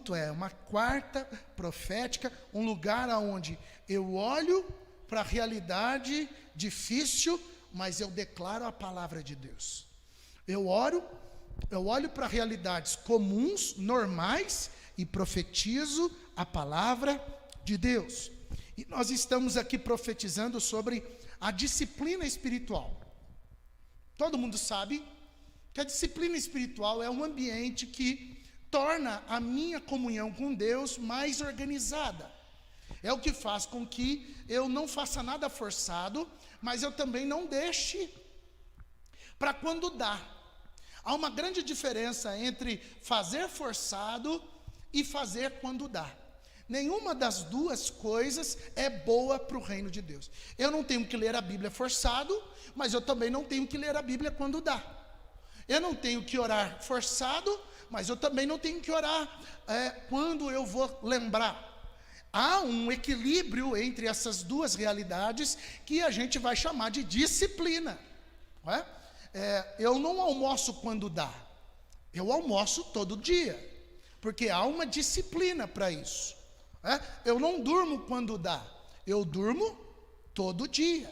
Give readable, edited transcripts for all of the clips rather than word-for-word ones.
culto é uma quarta profética, um lugar onde eu olho para a realidade difícil, mas eu declaro a palavra de Deus. Eu olho para realidades comuns, normais, e profetizo a palavra de Deus. E nós estamos aqui profetizando sobre a disciplina espiritual. Todo mundo sabe que a disciplina espiritual é um ambiente que torna a minha comunhão com Deus mais organizada. É o que faz com que eu não faça nada forçado, mas eu também não deixe para quando dá. Há uma grande diferença entre fazer forçado e fazer quando dá. Nenhuma das duas coisas é boa para o reino de Deus. Eu não tenho que ler a Bíblia forçado, mas eu também não tenho que ler a Bíblia quando dá. Eu não tenho que orar forçado, mas eu também não tenho que orar quando eu vou lembrar. Há um equilíbrio entre essas duas realidades que a gente vai chamar de disciplina. Não é? Eu não almoço quando dá, eu almoço todo dia, porque há uma disciplina para isso. Eu não durmo quando dá, eu durmo todo dia,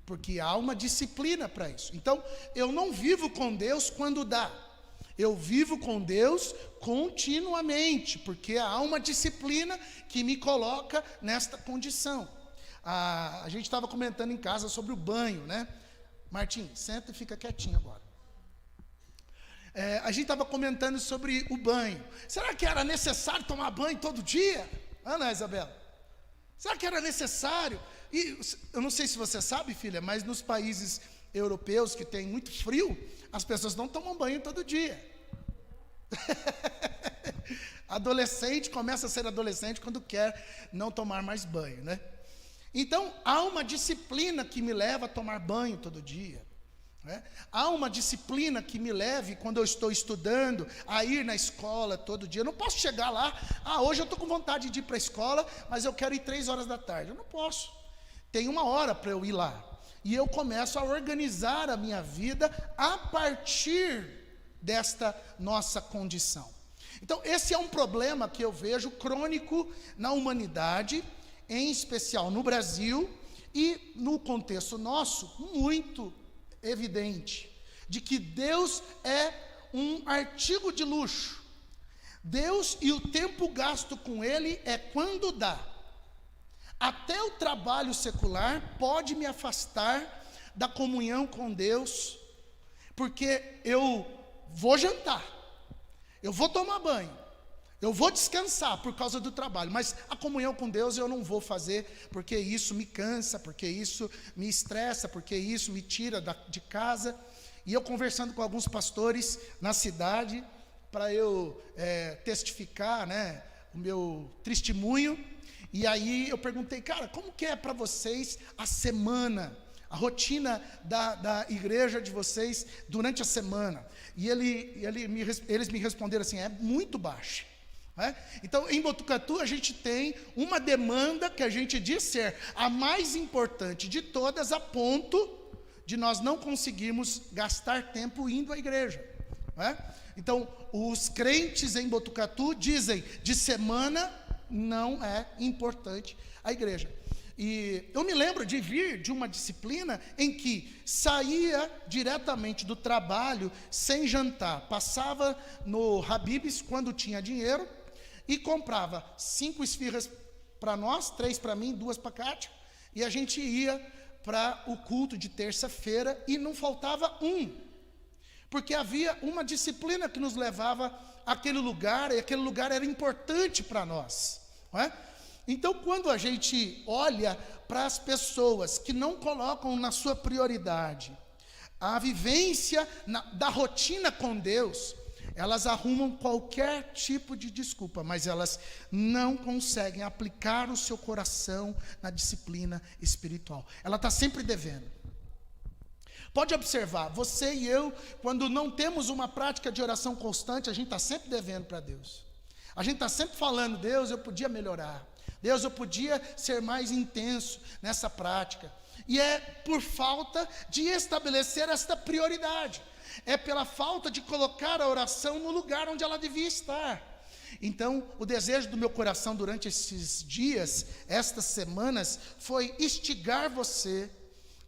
porque há uma disciplina para isso. Então, eu não vivo com Deus quando dá, eu vivo com Deus continuamente, porque há uma disciplina que me coloca nesta condição. A gente estava comentando em casa sobre o banho, né? Martim, senta e fica quietinho agora. A gente estava comentando sobre o banho. Será que era necessário tomar banho todo dia? Ana Isabela, será que era necessário? E eu não sei se você sabe, filha, mas nos países europeus que tem muito frio, as pessoas não tomam banho todo dia. Adolescente começa a ser adolescente quando quer não tomar mais banho, né? Então, há uma disciplina que me leva a tomar banho todo dia. Há uma disciplina que me leve, quando eu estou estudando, a ir na escola todo dia. Eu não posso chegar lá, hoje eu estou com vontade de ir para a escola, mas eu quero ir 3 horas da tarde. Eu não posso. Tem 1 hora para eu ir lá. E eu começo a organizar a minha vida a partir desta nossa condição. Então, esse é um problema que eu vejo crônico na humanidade, em especial no Brasil, e no contexto nosso, muito evidente, de que Deus é um artigo de luxo. Deus e o tempo gasto com Ele é quando dá. Até o trabalho secular pode me afastar da comunhão com Deus, porque eu vou jantar, eu vou tomar banho, eu vou descansar por causa do trabalho, mas a comunhão com Deus eu não vou fazer, porque isso me cansa, porque isso me estressa, porque isso me tira de casa. E eu conversando com alguns pastores na cidade, para eu testificar, né, o meu testemunho, e aí eu perguntei, cara, como que é para vocês a semana, a rotina da igreja de vocês durante a semana? E eles me responderam assim, é muito baixa. Então, em Botucatu, a gente tem uma demanda que a gente diz ser a mais importante de todas, a ponto de nós não conseguirmos gastar tempo indo à igreja. Então, os crentes em Botucatu dizem, de semana não é importante a igreja. E eu me lembro de vir de uma disciplina em que saía diretamente do trabalho sem jantar, passava no Habib's quando tinha dinheiro, e comprava 5 esfirras para nós, 3 para mim, 2 para a Kátia, e a gente ia para o culto de terça-feira e não faltava porque havia uma disciplina que nos levava àquele lugar, e aquele lugar era importante para nós. Então, quando a gente olha para as pessoas que não colocam na sua prioridade a vivência da rotina com Deus, elas arrumam qualquer tipo de desculpa, mas elas não conseguem aplicar o seu coração na disciplina espiritual. Ela está sempre devendo. Pode observar, você e eu, quando não temos uma prática de oração constante, a gente está sempre devendo para Deus. A gente está sempre falando, Deus, eu podia melhorar. Deus, eu podia ser mais intenso nessa prática. E é por falta de estabelecer esta prioridade. É pela falta de colocar a oração no lugar onde ela devia estar. Então, o desejo do meu coração durante esses dias, estas semanas, foi instigar você,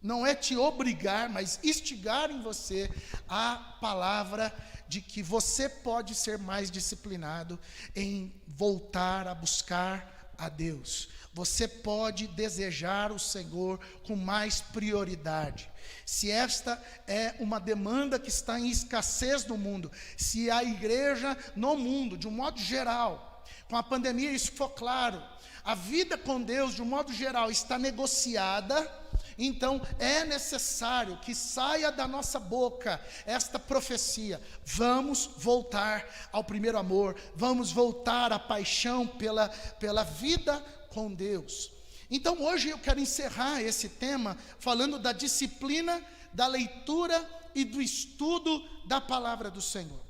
não é te obrigar, mas instigar em você a palavra de que você pode ser mais disciplinado em voltar a buscar a Deus. Você pode desejar o Senhor com mais prioridade. Se esta é uma demanda que está em escassez no mundo, se a igreja no mundo, de um modo geral, com a pandemia isso ficou claro, a vida com Deus, de um modo geral, está negociada, então é necessário que saia da nossa boca esta profecia: vamos voltar ao primeiro amor, vamos voltar à paixão pela vida com Deus. Então hoje eu quero encerrar esse tema falando da disciplina, da leitura e do estudo da palavra do Senhor.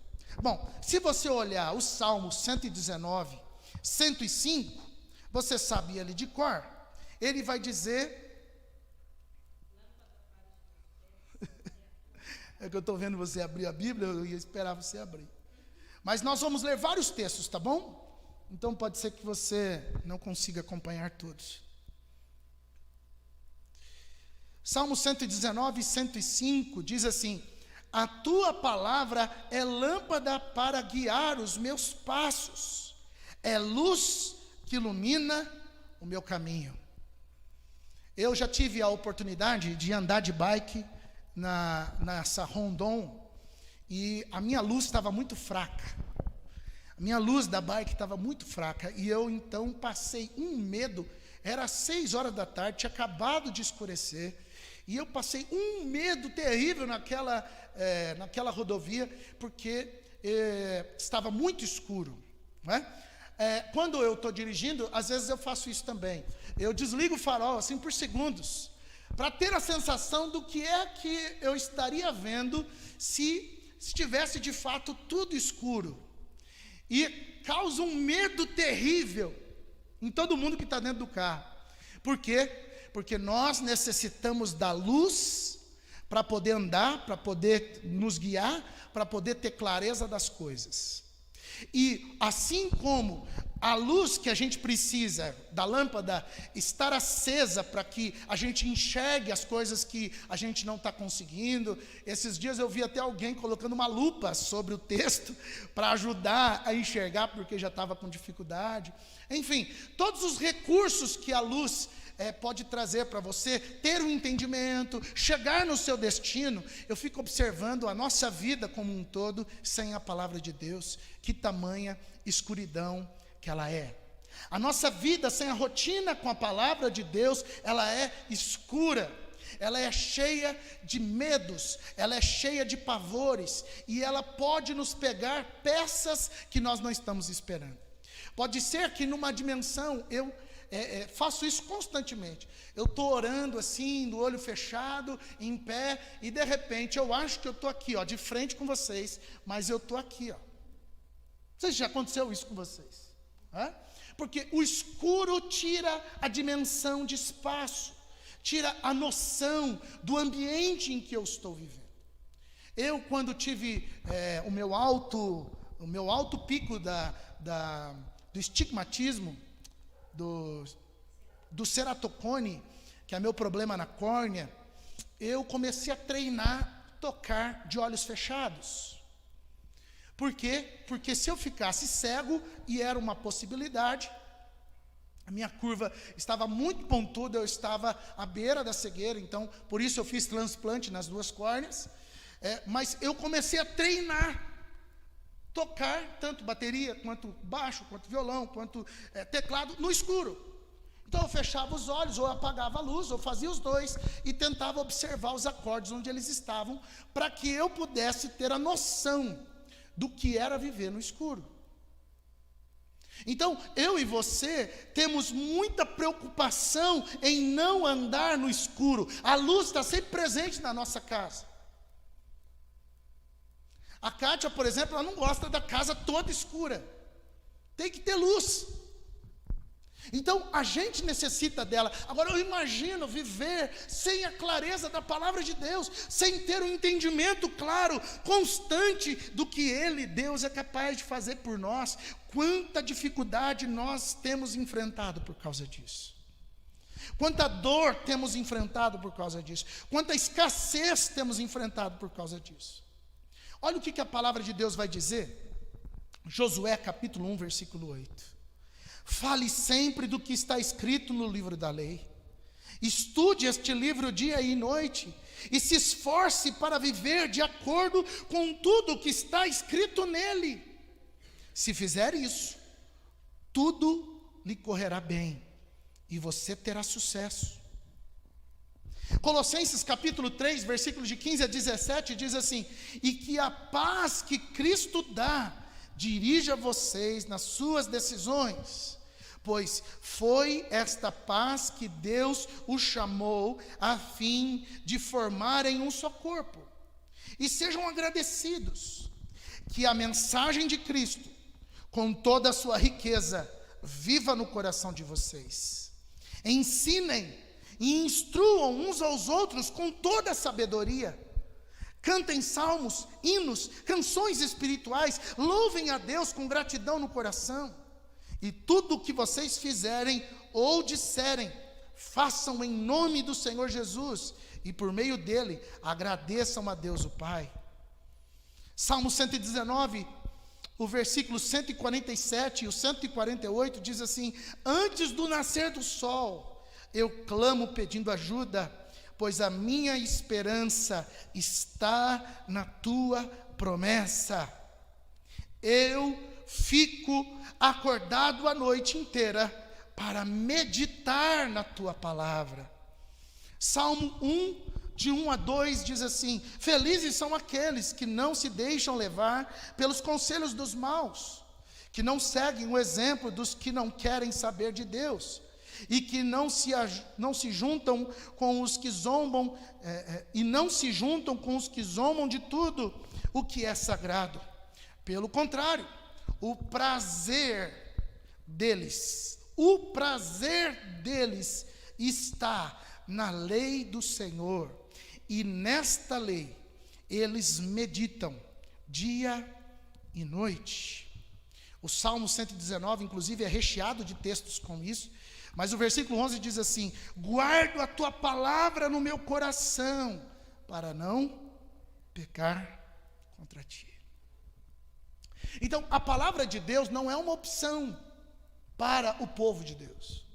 Bom, se você olhar o Salmo 119, 105, você sabe ele de cor, ele vai dizer... É que eu estou vendo você abrir a Bíblia, eu ia esperar você abrir. Mas nós vamos ler vários textos, tá bom? Então pode ser que você não consiga acompanhar todos. Salmo 119, 105 diz assim: a tua palavra é lâmpada para guiar os meus passos, é luz que ilumina o meu caminho. Eu já tive a oportunidade de andar de bike nessa Rondon, e a minha luz estava muito fraca. A minha luz da bike estava muito fraca, e eu então passei um medo. Era 6 horas da tarde, tinha acabado de escurecer, e eu passei um medo terrível naquela rodovia, porque estava muito escuro, não é? Quando eu estou dirigindo, às vezes eu faço isso também. Eu desligo o farol assim por segundos, para ter a sensação do que é que eu estaria vendo se estivesse de fato tudo escuro. E causa um medo terrível em todo mundo que está dentro do carro. Por quê? Porque nós necessitamos da luz para poder andar, para poder nos guiar, para poder ter clareza das coisas. E assim como a luz que a gente precisa da lâmpada estar acesa para que a gente enxergue as coisas que a gente não está conseguindo. Esses dias eu vi até alguém colocando uma lupa sobre o texto para ajudar a enxergar, porque já estava com dificuldade. Enfim, todos os recursos que a luz pode trazer para você ter um entendimento, chegar no seu destino. Eu fico observando a nossa vida como um todo sem a palavra de Deus, que tamanha escuridão que ela é. A nossa vida sem a rotina com a palavra de Deus, ela é escura, ela é cheia de medos, ela é cheia de pavores, e ela pode nos pegar peças que nós não estamos esperando. Pode ser que numa dimensão, eu faço isso constantemente. Eu estou orando assim, do olho fechado, em pé, e de repente eu acho que eu estou aqui, ó, de frente com vocês, mas eu estou aqui, ó. Não sei se já aconteceu isso com vocês. Porque o escuro tira a dimensão de espaço, tira a noção do ambiente em que eu estou vivendo. Eu, quando tive o meu alto pico do estigmatismo, do ceratocone, que é meu problema na córnea, eu comecei a treinar tocar de olhos fechados. Por quê? Porque se eu ficasse cego, e era uma possibilidade, a minha curva estava muito pontuda, eu estava à beira da cegueira, então por isso eu fiz transplante nas 2 córneas, mas eu comecei a treinar, tocar tanto bateria, quanto baixo, quanto violão, quanto teclado, no escuro. Então eu fechava os olhos, ou apagava a luz, ou fazia os dois, e tentava observar os acordes onde eles estavam, para que eu pudesse ter a noção do que era viver no escuro. Então, eu e você temos muita preocupação em não andar no escuro. A luz está sempre presente na nossa casa. A Kátia, por exemplo, ela não gosta da casa toda escura. Tem que ter luz. Então, a gente necessita dela. Agora, eu imagino viver sem a clareza da palavra de Deus, sem ter um entendimento claro, constante do que Ele, Deus, é capaz de fazer por nós. Quanta dificuldade nós temos enfrentado por causa disso. Quanta dor temos enfrentado por causa disso. Quanta escassez temos enfrentado por causa disso. Olha o que a palavra de Deus vai dizer. Josué capítulo 1, versículo 8. Fale sempre do que está escrito no livro da lei. Estude este livro dia e noite, e se esforce para viver de acordo com tudo o que está escrito nele. Se fizer isso, tudo lhe correrá bem, e você terá sucesso. Colossenses capítulo 3, versículos de 15 a 17, diz assim: e que a paz que Cristo dá, dirija vocês nas suas decisões, pois foi esta paz que Deus os chamou a fim de formarem um só corpo. E sejam agradecidos, que a mensagem de Cristo, com toda a sua riqueza, viva no coração de vocês. Ensinem e instruam uns aos outros com toda a sabedoria. Cantem salmos, hinos, canções espirituais, louvem a Deus com gratidão no coração. E tudo o que vocês fizerem ou disserem, façam em nome do Senhor Jesus, e por meio dele, agradeçam a Deus o Pai. Salmo 119, o versículo 147 e o 148 diz assim: antes do nascer do sol, eu clamo pedindo ajuda, pois a minha esperança está na tua promessa. Eu fico acordado a noite inteira para meditar na tua palavra. Salmo 1, de 1 a 2 diz assim: felizes são aqueles que não se deixam levar pelos conselhos dos maus, que não seguem o exemplo dos que não querem saber de Deus, e que não se juntam com os que zombam, não se juntam com os que zombam de tudo o que é sagrado. Pelo contrário, o prazer deles está na lei do Senhor, e nesta lei eles meditam dia e noite. O Salmo 119, inclusive, é recheado de textos com isso, mas o versículo 11 diz assim: guardo a tua palavra no meu coração, para não pecar contra ti. Então, a palavra de Deus não é uma opção para o povo de Deus.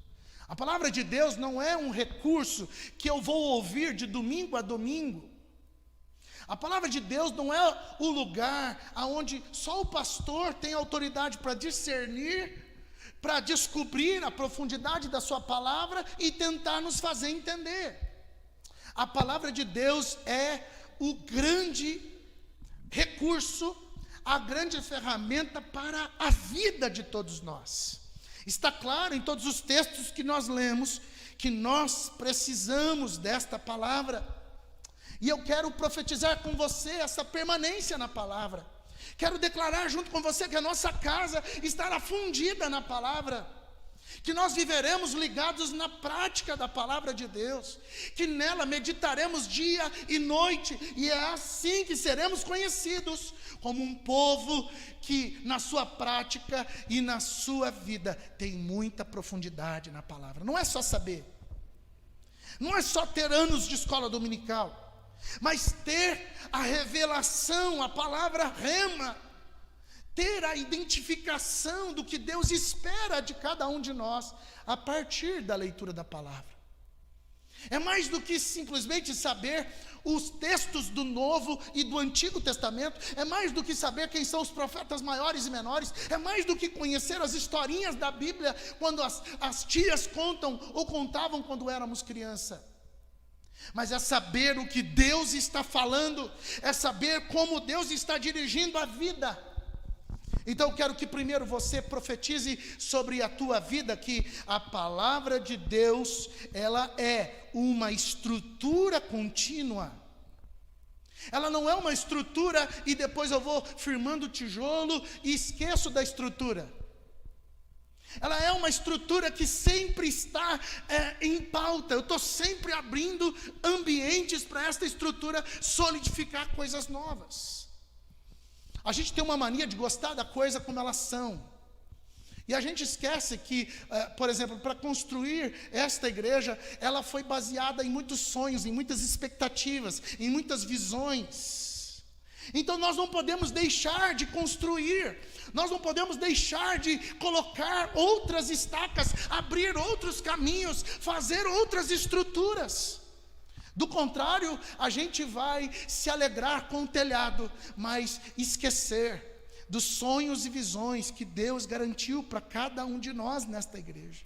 A palavra de Deus não é um recurso que eu vou ouvir de domingo a domingo. A palavra de Deus não é o lugar onde só o pastor tem autoridade para discernir, para descobrir a profundidade da sua palavra e tentar nos fazer entender. A palavra de Deus é o grande recurso, a grande ferramenta para a vida de todos nós. Está claro em todos os textos que nós lemos que nós precisamos desta palavra. E eu quero profetizar com você essa permanência na palavra. Quero declarar junto com você que a nossa casa estará fundida na palavra, que nós viveremos ligados na prática da palavra de Deus, que nela meditaremos dia e noite, e é assim que seremos conhecidos como um povo que na sua prática e na sua vida tem muita profundidade na palavra. Não é só saber, não é só ter anos de escola dominical, mas ter a revelação, a palavra rema, ter a identificação do que Deus espera de cada um de nós a partir da leitura da palavra. É mais do que simplesmente saber os textos do Novo e do Antigo Testamento, é mais do que saber quem são os profetas maiores e menores, é mais do que conhecer as historinhas da Bíblia quando as tias contam ou contavam quando éramos criança. Mas é saber o que Deus está falando, é saber como Deus está dirigindo a vida. Então eu quero que primeiro você profetize sobre a tua vida que a palavra de Deus, ela é uma estrutura contínua. Ela não é uma estrutura e depois eu vou firmando o tijolo e esqueço da estrutura. Ela é uma estrutura que sempre está em pauta. Eu estou sempre abrindo ambientes para esta estrutura solidificar coisas novas. A gente tem uma mania de gostar da coisa como elas são. E a gente esquece que, por exemplo, para construir esta igreja, ela foi baseada em muitos sonhos, em muitas expectativas, em muitas visões. Então nós não podemos deixar de construir, nós não podemos deixar de colocar outras estacas, abrir outros caminhos, fazer outras estruturas. Do contrário, a gente vai se alegrar com o telhado, mas esquecer dos sonhos e visões que Deus garantiu para cada um de nós nesta igreja.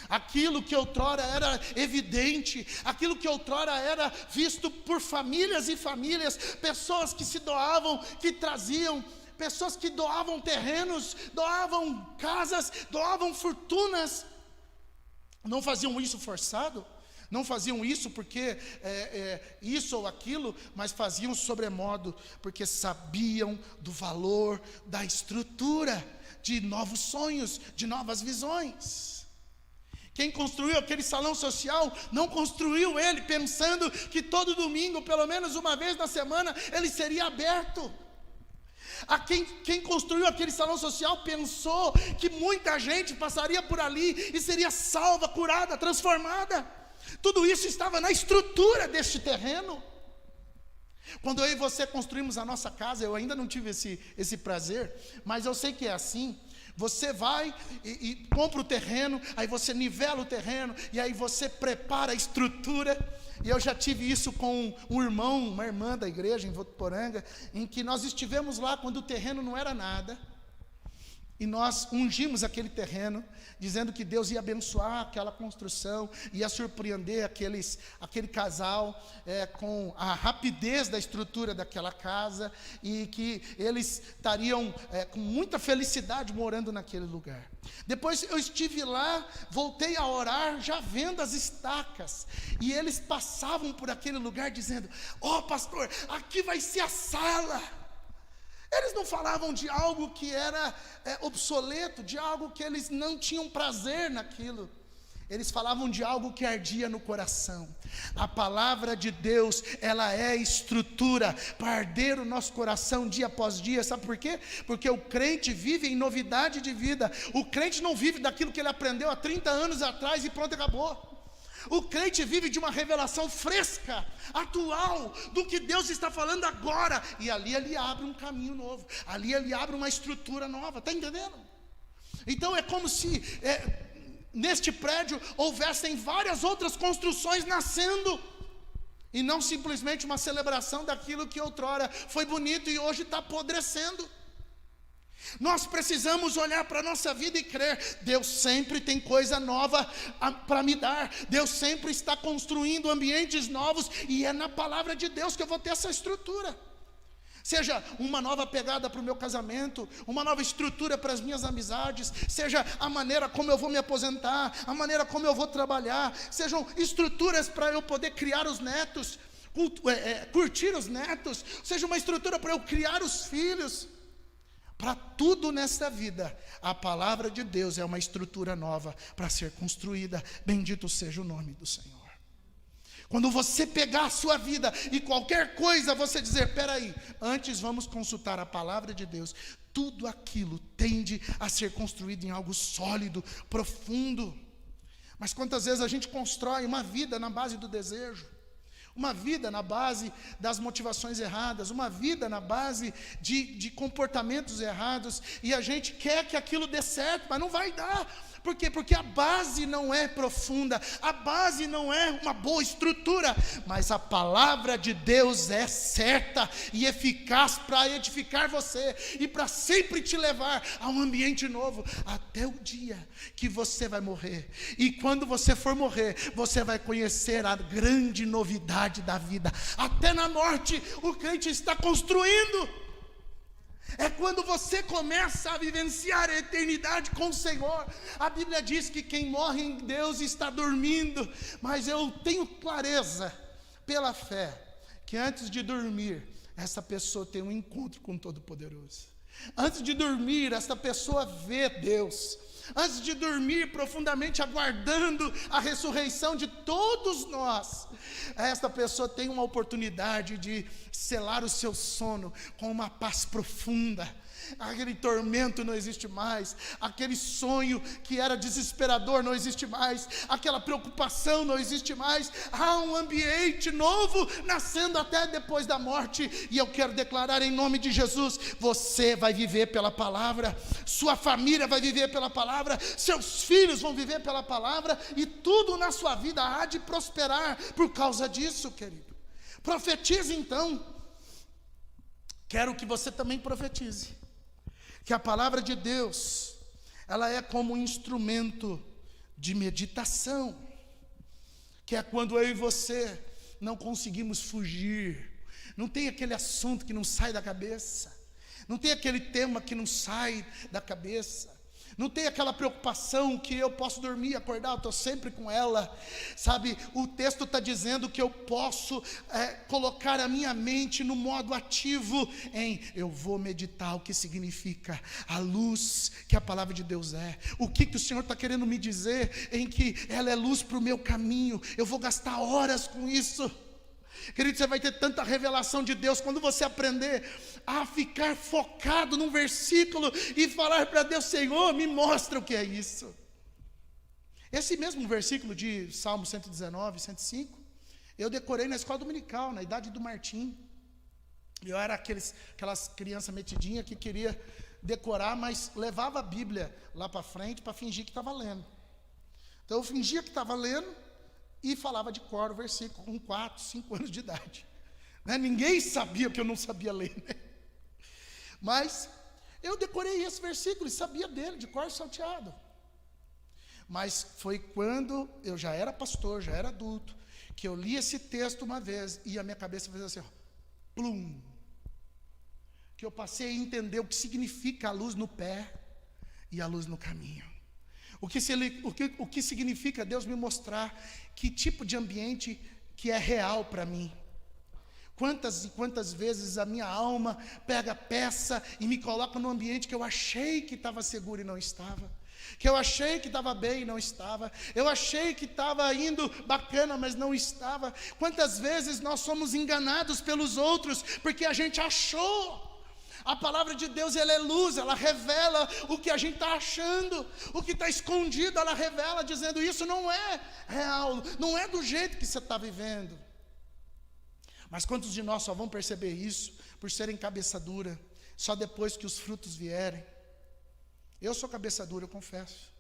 Aquilo que outrora era evidente, aquilo que outrora era visto por famílias e famílias, pessoas que se doavam, que traziam, pessoas que doavam terrenos, doavam casas, doavam fortunas, não faziam isso forçado, não faziam isso porque isso ou aquilo, mas faziam sobremodo, porque sabiam do valor da estrutura, de novos sonhos, de novas visões. Quem construiu aquele salão social, não construiu ele pensando que todo domingo, pelo menos uma vez na semana, ele seria aberto. Quem construiu aquele salão social pensou que muita gente passaria por ali e seria salva, curada, transformada. Tudo isso estava na estrutura deste terreno. Quando eu e você construímos a nossa casa, eu ainda não tive esse prazer, mas eu sei que é assim. Você vai e compra o terreno, aí você nivela o terreno, e aí você prepara a estrutura. E eu já tive isso com um irmão, uma irmã da igreja em Votuporanga, em que nós estivemos lá quando o terreno não era nada, e nós ungimos aquele terreno, dizendo que Deus ia abençoar aquela construção, ia surpreender aquele casal com a rapidez da estrutura daquela casa, e que eles estariam com muita felicidade morando naquele lugar. Depois eu estive lá, voltei a orar, já vendo as estacas, e eles passavam por aquele lugar dizendo: "Ó, pastor, aqui vai ser a sala." Eles não falavam de algo que era obsoleto, de algo que eles não tinham prazer naquilo. Eles falavam de algo que ardia no coração. A palavra de Deus, ela é estrutura para arder o nosso coração dia após dia. Sabe por quê? Porque o crente vive em novidade de vida. O crente não vive daquilo que ele aprendeu há 30 anos atrás e pronto, acabou. O crente vive de uma revelação fresca, atual, do que Deus está falando agora. E ali ele abre um caminho novo, ali ele abre uma estrutura nova, está entendendo? Então é como se neste prédio houvessem várias outras construções nascendo, e não simplesmente uma celebração daquilo que outrora foi bonito e hoje está apodrecendo. Nós precisamos olhar para a nossa vida e crer: Deus sempre tem coisa nova para me dar, Deus sempre está construindo ambientes novos, e é na palavra de Deus que eu vou ter essa estrutura. Seja uma nova pegada para o meu casamento, uma nova estrutura para as minhas amizades, seja a maneira como eu vou me aposentar, a maneira como eu vou trabalhar, sejam estruturas para eu poder criar os netos, curtir os netos, seja uma estrutura para eu criar os filhos. Para tudo nesta vida, a palavra de Deus é uma estrutura nova para ser construída. Bendito seja o nome do Senhor. Quando você pegar a sua vida e qualquer coisa você dizer: peraí, antes vamos consultar a palavra de Deus, tudo aquilo tende a ser construído em algo sólido, profundo. Mas quantas vezes a gente constrói uma vida na base do desejo, uma vida na base das motivações erradas, uma vida na base de comportamentos errados, e a gente quer que aquilo dê certo, mas não vai dar. Por quê? Porque a base não é profunda, a base não é uma boa estrutura, mas a palavra de Deus é certa e eficaz para edificar você, e para sempre te levar a um ambiente novo, até o dia que você vai morrer. E quando você for morrer, você vai conhecer a grande novidade da vida. Até na morte, o crente está construindo. É quando você começa a vivenciar a eternidade com o Senhor. A Bíblia diz que quem morre em Deus está dormindo, mas eu tenho clareza, pela fé, que antes de dormir, essa pessoa tem um encontro com o Todo-Poderoso. Antes de dormir, esta pessoa vê Deus. Antes de dormir, profundamente aguardando a ressurreição de todos nós, esta pessoa tem uma oportunidade de selar o seu sono com uma paz profunda. Aquele tormento não existe mais, aquele sonho que era desesperador não existe mais, aquela preocupação não existe mais. Há um ambiente novo nascendo até depois da morte, e eu quero declarar em nome de Jesus: você vai viver pela palavra, sua família vai viver pela palavra, seus filhos vão viver pela palavra, e tudo na sua vida há de prosperar por causa disso, querido. Profetize então. Quero que você também profetize que a palavra de Deus, ela é como um instrumento de meditação, que é quando eu e você não conseguimos fugir, não tem aquele assunto que não sai da cabeça, não tem aquele tema que não sai da cabeça, não tem aquela preocupação que eu posso dormir e acordar, eu estou sempre com ela, sabe? O texto está dizendo que eu posso colocar a minha mente no modo ativo eu vou meditar o que significa a luz que a palavra de Deus é, o que o Senhor está querendo me dizer, em que ela é luz para o meu caminho, eu vou gastar horas com isso. Querido, você vai ter tanta revelação de Deus quando você aprender a ficar focado num versículo e falar para Deus: Senhor, me mostra o que é isso. Esse mesmo versículo de Salmo 119, 105, eu decorei na escola dominical, na idade do Martim. Eu era aquelas crianças metidinhas que queria decorar, mas levava a Bíblia lá para frente para fingir que estava lendo. Então eu fingia que estava lendo e falava de cor o versículo com 4, 5 anos de idade, né? Ninguém sabia que eu não sabia ler, né? Mas eu decorei esse versículo e sabia dele de cor salteado. Mas foi quando eu já era pastor, já era adulto, que eu li esse texto uma vez e a minha cabeça fez assim, ó, plum, que eu passei a entender o que significa a luz no pé e a luz no caminho. O que significa Deus me mostrar que tipo de ambiente que é real para mim. Quantas e quantas vezes a minha alma pega peça e me coloca num ambiente que eu achei que estava seguro e não estava, que eu achei que estava bem e não estava, eu achei que estava indo bacana, mas não estava. Quantas vezes nós somos enganados pelos outros, porque a gente achou. A palavra de Deus, ela é luz, ela revela o que a gente está achando, o que está escondido, ela revela dizendo: isso não é real, não é do jeito que você está vivendo. Mas quantos de nós só vão perceber isso por serem cabeça dura, só depois que os frutos vierem? Eu sou cabeça dura, eu confesso.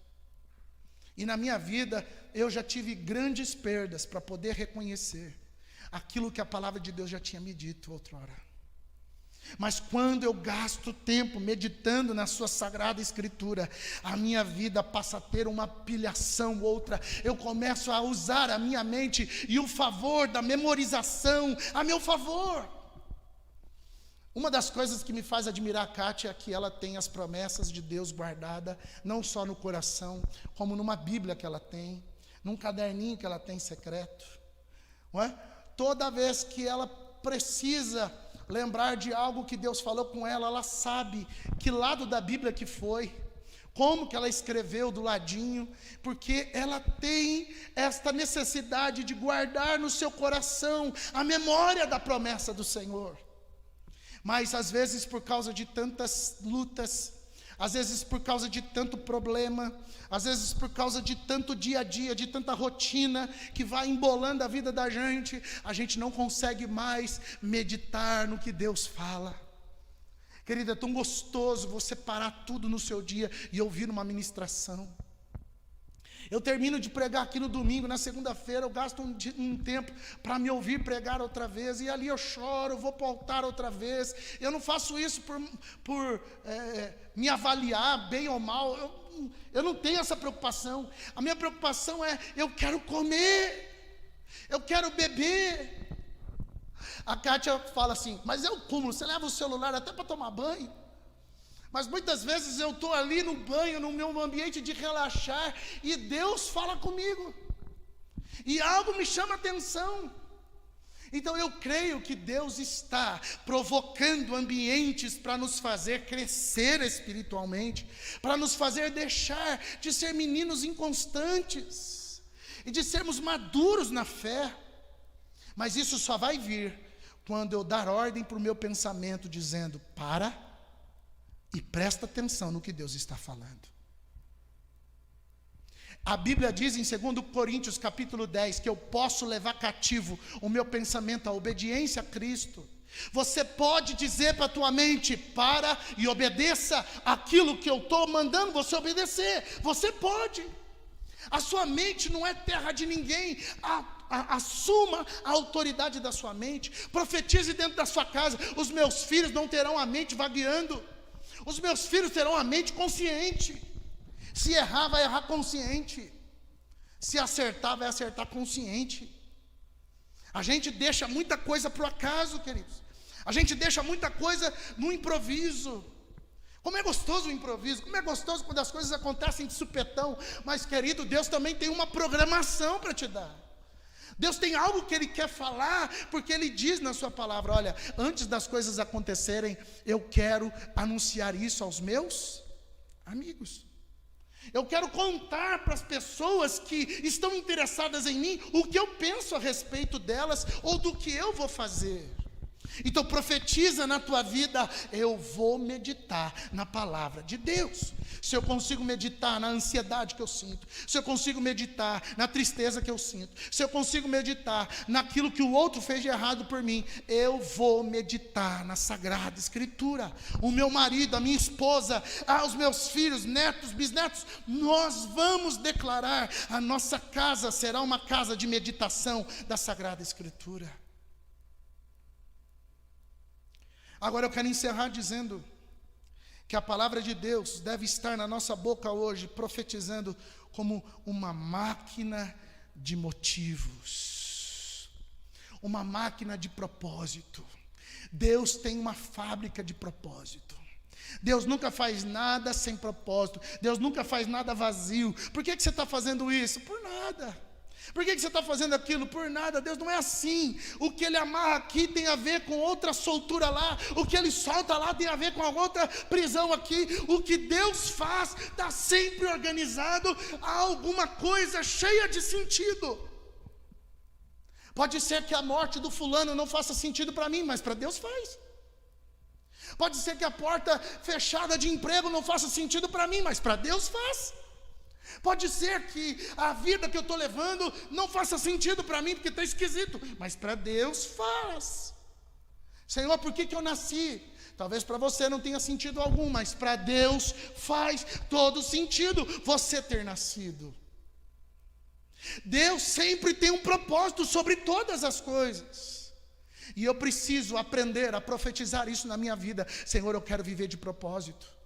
E na minha vida, eu já tive grandes perdas para poder reconhecer aquilo que a palavra de Deus já tinha me dito outrora. Mas quando eu gasto tempo meditando na sua sagrada escritura, a minha vida passa a ter uma pilhação outra. Eu começo a usar a minha mente e o favor da memorização a meu favor. Uma das coisas que me faz admirar a Kátia é que ela tem as promessas de Deus guardadas, não só no coração, como numa Bíblia que ela tem, num caderninho que ela tem secreto, não é? Toda vez que ela precisa lembrar de algo que Deus falou com ela, ela sabe que lado da Bíblia que foi, como que ela escreveu do ladinho, porque ela tem esta necessidade de guardar no seu coração a memória da promessa do Senhor. Mas às vezes por causa de tantas lutas, às vezes por causa de tanto problema, às vezes por causa de tanto dia a dia, de tanta rotina que vai embolando a vida da gente, a gente não consegue mais meditar no que Deus fala. Querida, é tão gostoso você parar tudo no seu dia e ouvir uma ministração. Eu termino de pregar aqui no domingo, na segunda-feira eu gasto um tempo para me ouvir pregar outra vez, e ali eu choro, vou para o altar outra vez. Eu não faço isso por me avaliar bem ou mal, eu não tenho essa preocupação. A minha preocupação é: eu quero comer, eu quero beber. A Kátia fala assim: mas é o cúmulo, você leva o celular até para tomar banho? Mas muitas vezes eu estou ali no banho, no meu ambiente de relaxar, e Deus fala comigo, e algo me chama a atenção, Então eu creio que Deus está provocando ambientes para nos fazer crescer espiritualmente, para nos fazer deixar de ser meninos inconstantes e de sermos maduros na fé. Mas isso só vai vir quando eu dar ordem para o meu pensamento, dizendo: para e presta atenção no que Deus está falando. A Bíblia diz em 2 Coríntios capítulo 10, que eu posso levar cativo o meu pensamento à obediência a Cristo. Você pode dizer para a tua mente: para e obedeça aquilo que eu estou mandando você obedecer. Você pode. A sua mente não é terra de ninguém. Assuma a autoridade da sua mente. Profetize dentro da sua casa: os meus filhos não terão a mente vagueando. Os meus filhos terão a mente consciente. Se errar, vai errar consciente. Se acertar, vai acertar consciente. A gente deixa muita coisa para o acaso, queridos. A gente deixa muita coisa no improviso. Como é gostoso o improviso, como é gostoso quando as coisas acontecem de supetão. Mas, querido, Deus também tem uma programação para te dar. Deus tem algo que Ele quer falar, porque Ele diz na sua palavra: olha, antes das coisas acontecerem, eu quero anunciar isso aos meus amigos. Eu quero contar para as pessoas que estão interessadas em mim o que eu penso a respeito delas ou do que eu vou fazer. Então profetiza na tua vida: eu vou meditar na palavra de Deus. Se eu consigo meditar na ansiedade que eu sinto, se eu consigo meditar na tristeza que eu sinto, se eu consigo meditar naquilo que o outro fez de errado por mim, eu vou meditar na Sagrada Escritura. O meu marido, a minha esposa, os meus filhos, netos, bisnetos, nós vamos declarar: a nossa casa será uma casa de meditação da Sagrada Escritura. Agora eu quero encerrar dizendo que a palavra de Deus deve estar na nossa boca hoje, profetizando como uma máquina de motivos, uma máquina de propósito. Deus tem uma fábrica de propósito. Deus nunca faz nada sem propósito. Deus nunca faz nada vazio. Por que você está fazendo isso? Por nada. Por que você está fazendo aquilo? Por nada. Deus não é assim. O que Ele amarra aqui tem a ver com outra soltura lá. O que Ele solta lá tem a ver com a outra prisão aqui. O que Deus faz está sempre organizado a alguma coisa cheia de sentido. Pode ser que a morte do fulano não faça sentido para mim, mas para Deus faz. Pode ser que a porta fechada de emprego não faça sentido para mim, mas para Deus faz. Pode ser que a vida que eu estou levando não faça sentido para mim, porque está esquisito, mas para Deus faz. Senhor, por que eu nasci? Talvez para você não tenha sentido algum, mas para Deus faz todo sentido você ter nascido. Deus sempre tem um propósito sobre todas as coisas. E eu preciso aprender a profetizar isso na minha vida. Senhor, eu quero viver de propósito.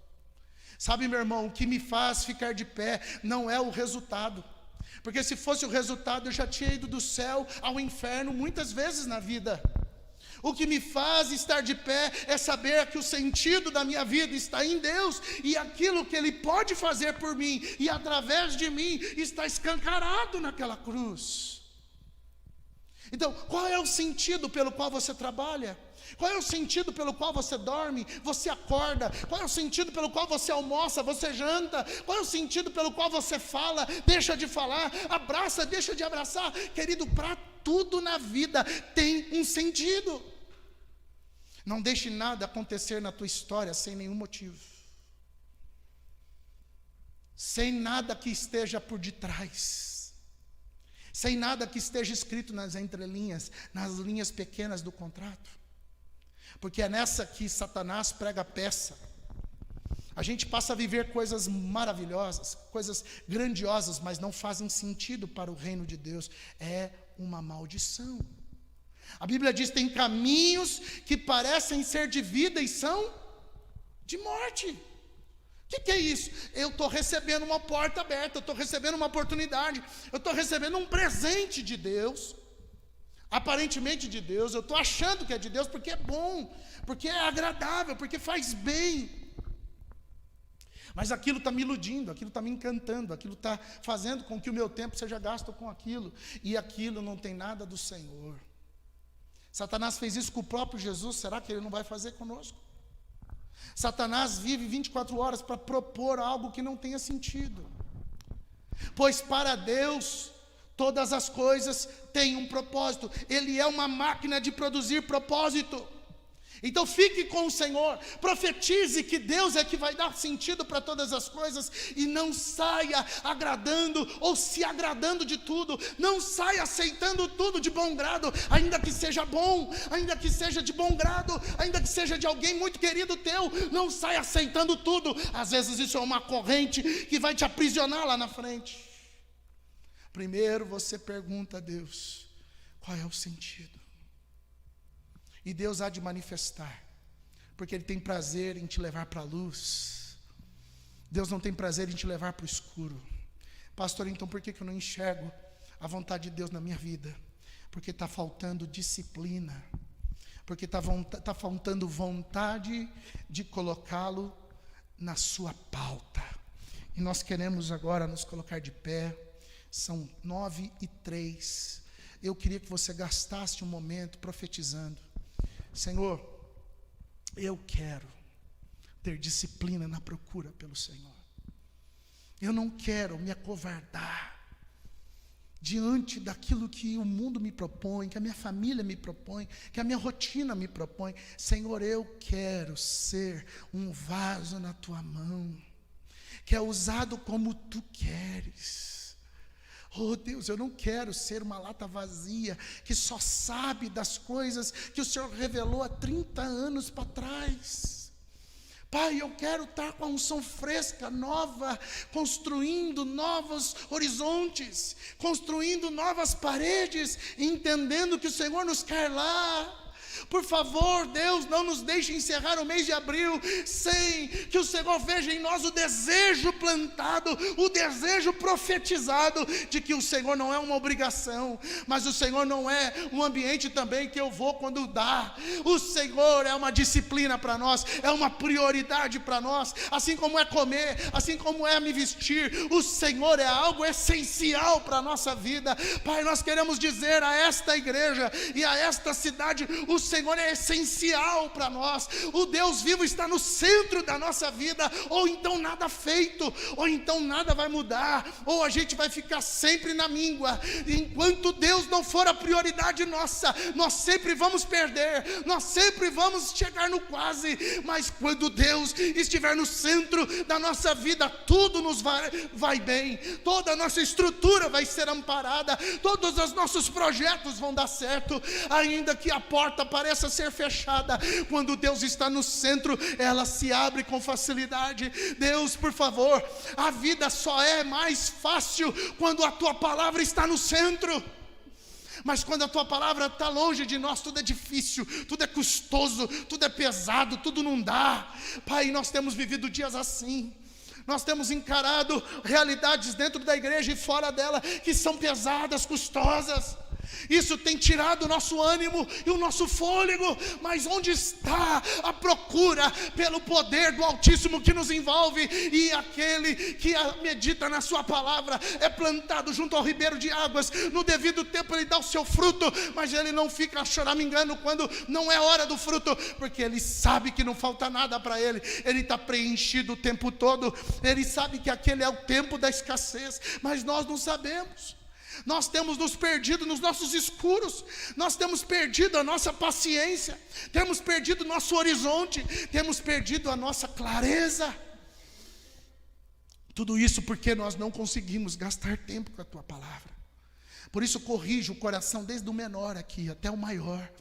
Sabe, meu irmão, o que me faz ficar de pé não é o resultado. Porque se fosse o resultado, eu já tinha ido do céu ao inferno muitas vezes na vida. O que me faz estar de pé é saber que o sentido da minha vida está em Deus. E aquilo que Ele pode fazer por mim e através de mim está escancarado naquela cruz. Então, qual é o sentido pelo qual você trabalha? Qual é o sentido pelo qual você dorme, você acorda? Qual é o sentido pelo qual você almoça, você janta? Qual é o sentido pelo qual você fala, deixa de falar, abraça, deixa de abraçar? Querido, para tudo na vida tem um sentido. Não deixe nada acontecer na tua história sem nenhum motivo. Sem nada que esteja por detrás. Sem nada que esteja escrito nas entrelinhas, nas linhas pequenas do contrato. Porque é nessa que Satanás prega a peça. A gente passa a viver coisas maravilhosas, coisas grandiosas, mas não fazem sentido para o reino de Deus. É uma maldição. A Bíblia diz que tem caminhos que parecem ser de vida e são de morte. O que é isso? Eu estou recebendo uma porta aberta, eu estou recebendo uma oportunidade, eu estou recebendo um presente de Deus. Aparentemente de Deus, eu estou achando que é de Deus porque é bom, porque é agradável, porque faz bem. Mas aquilo está me iludindo, aquilo está me encantando, aquilo está fazendo com que o meu tempo seja gasto com aquilo. E aquilo não tem nada do Senhor. Satanás fez isso com o próprio Jesus, será que ele não vai fazer conosco? Satanás vive 24 horas para propor algo que não tenha sentido. Pois para Deus, todas as coisas têm um propósito. Ele é uma máquina de produzir propósito. Então fique com o Senhor, profetize que Deus é que vai dar sentido para todas as coisas, e não saia agradando ou se agradando de tudo, não saia aceitando tudo de bom grado, ainda que seja bom, ainda que seja de bom grado, ainda que seja de alguém muito querido teu, não saia aceitando tudo. Às vezes isso é uma corrente que vai te aprisionar lá na frente. Primeiro você pergunta a Deus, qual é o sentido? E Deus há de manifestar, porque Ele tem prazer em te levar para a luz. Deus não tem prazer em te levar para o escuro. Pastor, então por que eu não enxergo a vontade de Deus na minha vida? Porque está faltando disciplina, porque está faltando vontade de colocá-lo na sua pauta. E nós queremos agora nos colocar de pé. São 9h03. Eu queria que você gastasse um momento profetizando. Senhor, eu quero ter disciplina na procura pelo Senhor. Eu não quero me acovardar diante daquilo que o mundo me propõe, que a minha família me propõe, que a minha rotina me propõe. Senhor, eu quero ser um vaso na tua mão, que é usado como tu queres. Oh Deus, eu não quero ser uma lata vazia, que só sabe das coisas que o Senhor revelou há 30 anos para trás. Pai, eu quero estar com a unção fresca, nova, construindo novos horizontes, construindo novas paredes, entendendo que o Senhor nos quer lá. Por favor, Deus, não nos deixe encerrar o mês de abril sem que o Senhor veja em nós o desejo plantado, o desejo profetizado de que o Senhor não é uma obrigação, mas o Senhor não é um ambiente também que eu vou quando dá. O Senhor é uma disciplina para nós, é uma prioridade para nós, assim como é comer, assim como é me vestir. O Senhor é algo essencial para a nossa vida. Pai, nós queremos dizer a esta igreja e a esta cidade, o Senhor é essencial para nós. O Deus vivo está no centro da nossa vida. Ou então nada feito, ou então nada vai mudar, ou a gente vai ficar sempre na míngua. Enquanto Deus não for a prioridade nossa, nós sempre vamos perder, nós sempre vamos chegar no quase. Mas quando Deus estiver no centro da nossa vida, tudo nos vai bem, toda a nossa estrutura vai ser amparada, todos os nossos projetos vão dar certo, ainda que a porta pareça ser fechada. Quando Deus está no centro, ela se abre com facilidade. Deus, por favor, a vida só é mais fácil quando a tua palavra está no centro. Mas quando a tua palavra está longe de nós, tudo é difícil, tudo é custoso, tudo é pesado, tudo não dá. Pai, nós temos vivido dias assim. Nós temos encarado realidades dentro da igreja e fora dela que são pesadas, custosas. Isso tem tirado o nosso ânimo e o nosso fôlego. Mas onde está a procura pelo poder do Altíssimo que nos envolve? E aquele que medita na sua palavra é plantado junto ao ribeiro de águas. No devido tempo ele dá o seu fruto, mas ele não fica choramingando quando não é hora do fruto, porque ele sabe que não falta nada para ele. Ele está preenchido o tempo todo. Ele sabe que aquele é o tempo da escassez, mas nós não sabemos. Nós temos nos perdido nos nossos escuros, nós temos perdido a nossa paciência, temos perdido o nosso horizonte, temos perdido a nossa clareza. Tudo isso porque nós não conseguimos gastar tempo com a tua palavra. Por isso corrige o coração desde o menor aqui até o maior,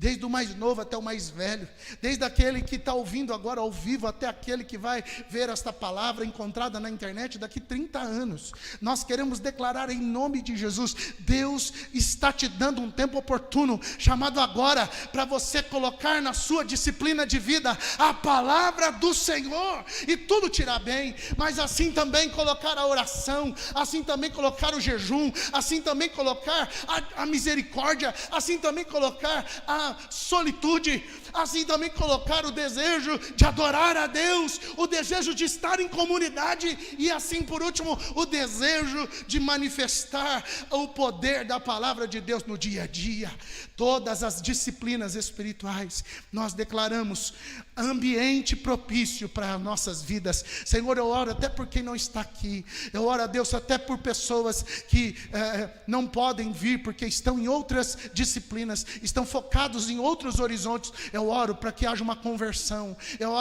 desde o mais novo até o mais velho, desde aquele que está ouvindo agora ao vivo até aquele que vai ver esta palavra encontrada na internet daqui 30 anos. Nós queremos declarar em nome de Jesus, Deus está te dando um tempo oportuno, chamado agora, para você colocar na sua disciplina de vida a palavra do Senhor, e tudo te irá bem. Mas assim também colocar a oração, assim também colocar o jejum, assim também colocar a misericórdia, assim também colocar a a solitude, assim também colocar o desejo de adorar a Deus, o desejo de estar em comunidade, e assim por último, o desejo de manifestar o poder da palavra de Deus no dia a dia. Todas as disciplinas espirituais, nós declaramos ambiente propício para as nossas vidas. Senhor, eu oro até por quem não está aqui, eu oro a Deus até por pessoas que não podem vir, porque estão em outras disciplinas, estão focados em outros horizontes. Eu oro para que haja uma conversão, eu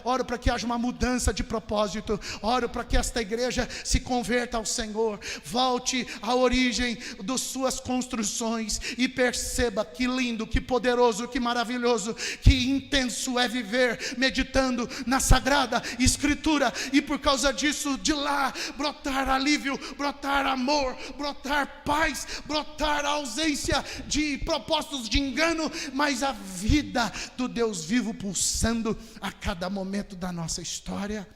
oro para que haja uma mudança de propósito, oro para que esta igreja se converta ao Senhor, volte à origem das suas construções, e perceba que lindo, que poderoso, que maravilhoso, que intenso é viver meditando na Sagrada Escritura, e por causa disso, de lá brotar alívio, brotar amor, brotar paz, brotar a ausência de propósitos de engano, mas a vida do Deus vivo pulsando a cada momento da nossa história.